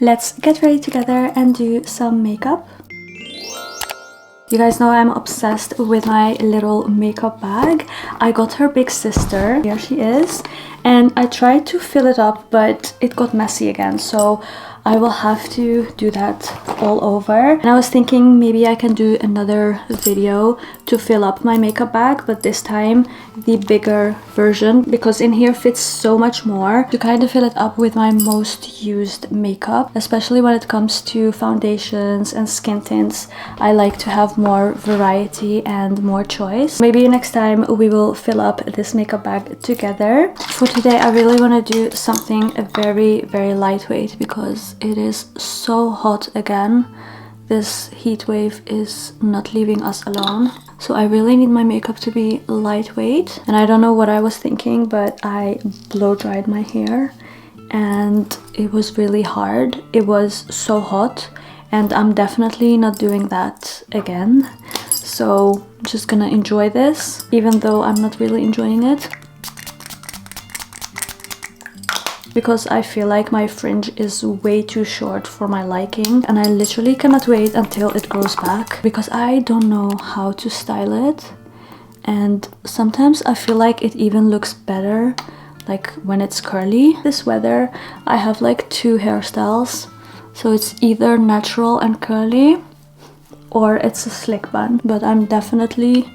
Let's get ready together and do some makeup. You guys know I'm obsessed with my little makeup bag. I got her big sister. Here she is. And I tried to fill it up, but it got messy again. So I will have to do that all over. And I was thinking maybe I can do another video to fill up my makeup bag, but this time the bigger version, because in here fits so much more to kind of fill it up with my most used makeup, especially when it comes to foundations and skin tints. I like to have more variety and more choice. Maybe next time we will fill up this makeup bag together. For today I really want to do something very lightweight because it is so hot again. This heat wave is not leaving us alone. So I really need my makeup to be lightweight. And I don't know what I was thinking, but I blow dried my hair and it was really hard. It was so hot and I'm definitely not doing that again. So I'm just gonna enjoy this, even though I'm not really enjoying it, because I feel like my fringe is way too short for my liking and I literally cannot wait until it grows back because I don't know how to style it. And sometimes I feel like it even looks better like when it's curly. This weather I have like two hairstyles, so it's either natural and curly or it's a slick bun, but I'm definitely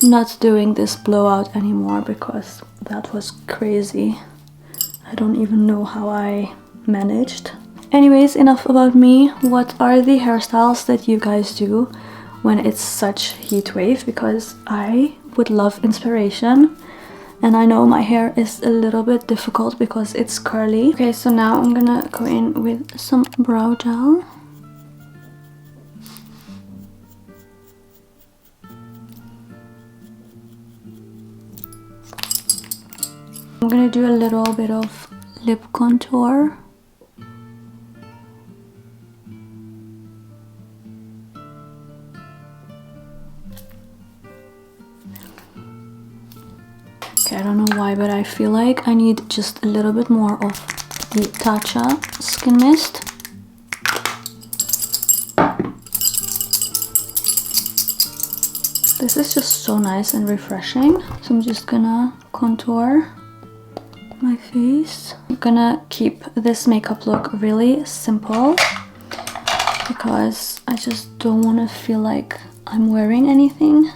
not doing this blowout anymore because that was crazy. I don't even know how I managed. Anyways, enough about me. What are the hairstyles that you guys do when it's such heat wave? Because I would love inspiration. And I know my hair is a little bit difficult because it's curly. Okay, so now I'm gonna go in with some brow gel. I'm gonna do a little bit of lip contour. Okay, I don't know why, but I feel like I need just a little bit more of the TATCHA Skin Mist. This is just so nice and refreshing. So I'm just gonna contour my face. I'm gonna keep this makeup look really simple because I just don't want to feel like I'm wearing anything.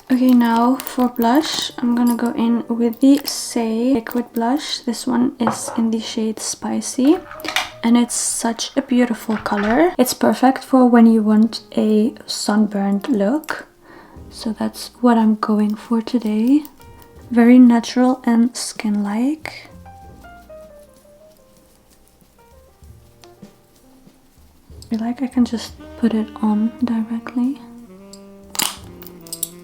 Okay, now for blush, I'm gonna go in with the SAIE liquid blush. This one is in the shade Spicy and it's such a beautiful color. It's perfect for when you want a sunburned look. So that's what I'm going for today. Very natural and skin-like. I feel like I can just put it on directly.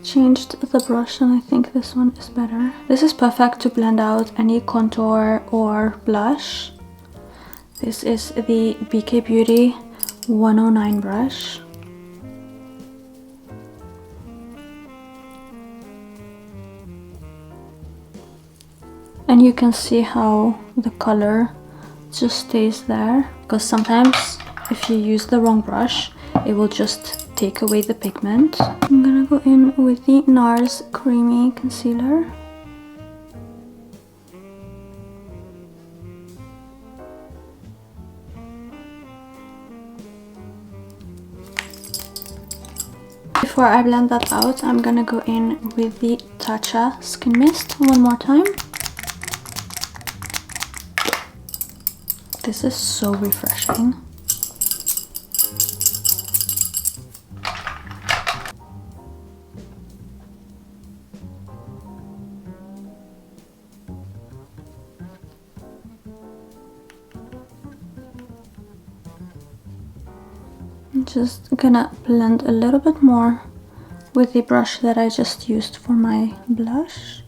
Changed the brush and I think this one is better. This is perfect to blend out any contour or blush. This is the BK Beauty 109 brush. And you can see how the color just stays there, because sometimes if you use the wrong brush it will just take away the pigment. I'm gonna go in with the NARS Creamy Concealer. Before I blend that out, I'm gonna go in with the TATCHA Skin Mist one more time. This is so refreshing. I'm just gonna blend a little bit more with the brush that I just used for my blush.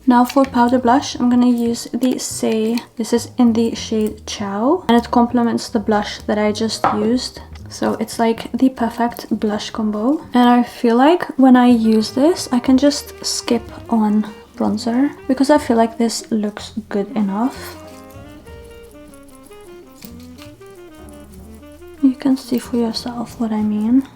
Now for powder blush, I'm gonna use the SAIE. This is in the shade Ciao, and it complements the blush that I just used. So it's like the perfect blush combo. And I feel like when I use this, I can just skip on bronzer because I feel like this looks good enough. You can see for yourself what I mean.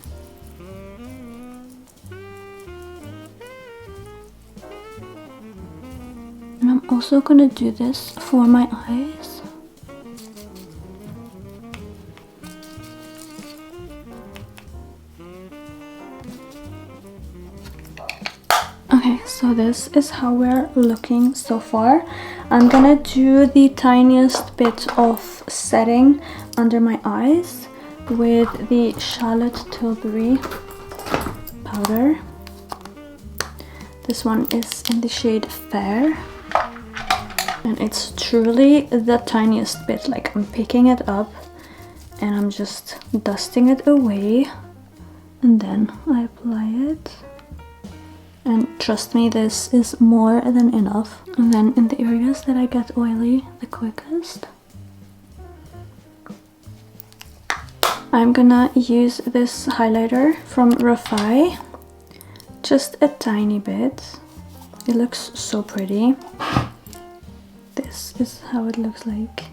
And I'm also gonna do this for my eyes. Okay, so this is how we're looking so far. I'm gonna do the tiniest bit of setting under my eyes with the Charlotte Tilbury powder. This one is in the shade Fair. And it's truly the tiniest bit, like I'm picking it up and I'm just dusting it away and then I apply it. And trust me, this is more than enough. And then in the areas that I get oily the quickest, I'm gonna use this highlighter from REFY, just a tiny bit. It looks so pretty. This is how it looks like.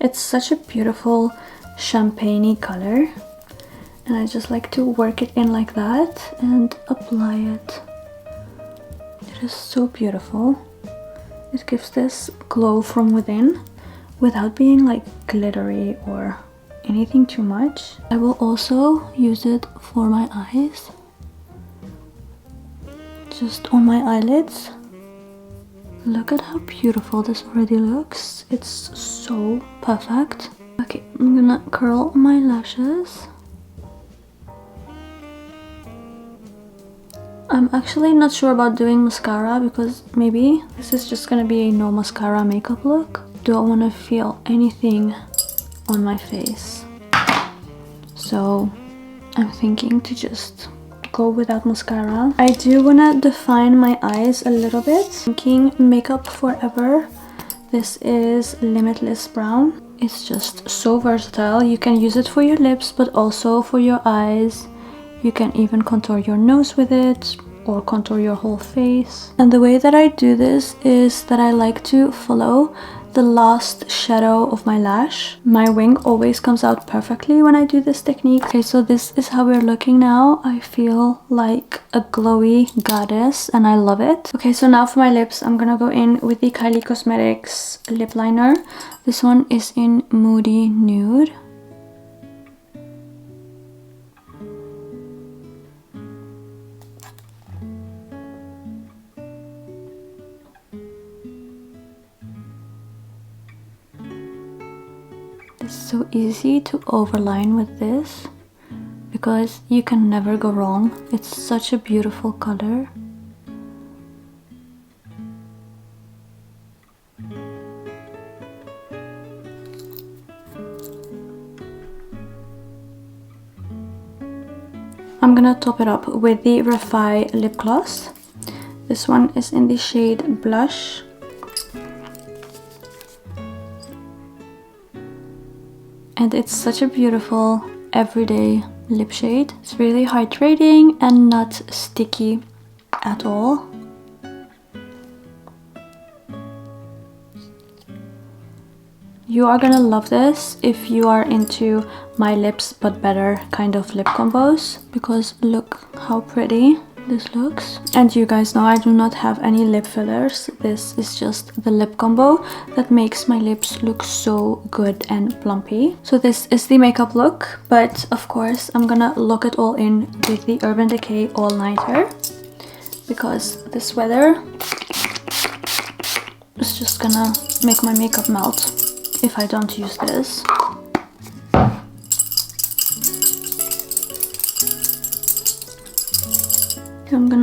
It's such a beautiful champagne-y color, and I just like to work it in like that and apply it. It is so beautiful. It gives this glow from within without being like glittery or anything too much. I will also use it for my eyes, just on my eyelids. Look at how beautiful this already looks. It's so perfect. Okay, I'm gonna curl my lashes. I'm actually not sure about doing mascara because maybe this is just gonna be a no mascara makeup look. Don't want to feel anything on my face. So I'm thinking to just go without mascara. I do want to define my eyes a little bit. Thinking Makeup Forever. This is Limitless Brown. It's just so versatile. You can use it for your lips but also for your eyes. You can even contour your nose with it or contour your whole face. And the way that I do this is that I like to follow the last shadow of my lash. My wing always comes out perfectly when I do this technique. Okay, so this is how we're looking now. I feel like a glowy goddess and I love it. Okay, so now for my lips, I'm gonna go in with the KYLIE Cosmetics lip liner. This one is in Moody Nude. It's so easy to overline with this because you can never go wrong. It's such a beautiful color. I'm gonna top it up with the REFY lip gloss. This one is in the shade Blush. And it's such a beautiful everyday lip shade. It's really hydrating and not sticky at all. You are gonna love this if you are into my lips but better kind of lip combos, because look how pretty this looks. And you guys know I do not have any lip fillers. This is just the lip combo that makes my lips look so good and plumpy. So this is the makeup look, but of course I'm gonna lock it all in with the Urban Decay All Nighter because this weather is just gonna make my makeup melt if I don't use this.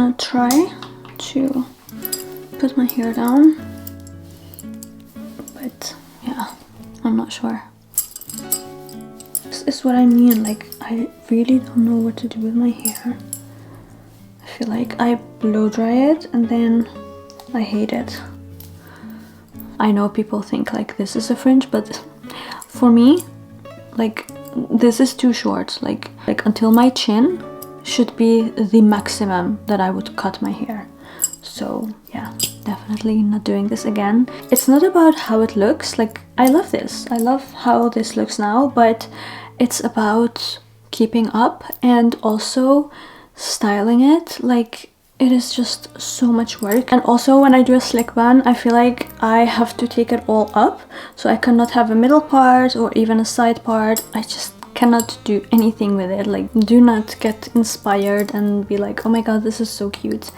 gonna try to put my hair down, but yeah, I'm not sure. This is what I mean, like I really don't know what to do with my hair. I feel like I blow dry it and then I hate it. I know people think like this is a fringe, but for me, like this is too short. Like until my chin should be the maximum that I would cut my hair. So yeah, definitely not doing this again. It's not about how it looks. Like I love this. I love how this looks now, but it's about keeping up and also styling it. Like it is just so much work. And also when I do a slick bun, I feel like I have to take it all up, so I cannot have a middle part or even a side part. I just cannot do anything with it. Like, do not get inspired and be like, oh my god, this is so cute.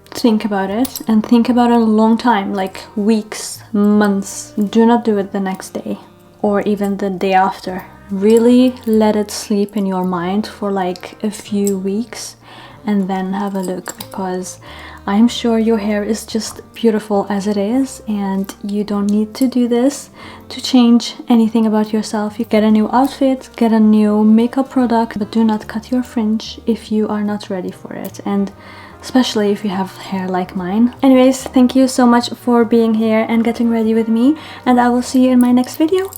Think about it, and think about it a long time, like weeks, months. Do not do it the next day or even the day after. Really let it sleep in your mind for like a few weeks and then have a look, because I'm sure your hair is just beautiful as it is and you don't need to do this to change anything about yourself. You get a new outfit, get a new makeup product, but do not cut your fringe if you are not ready for it, and especially if you have hair like mine. Anyways, thank you so much for being here and getting ready with me, and I will see you in my next video.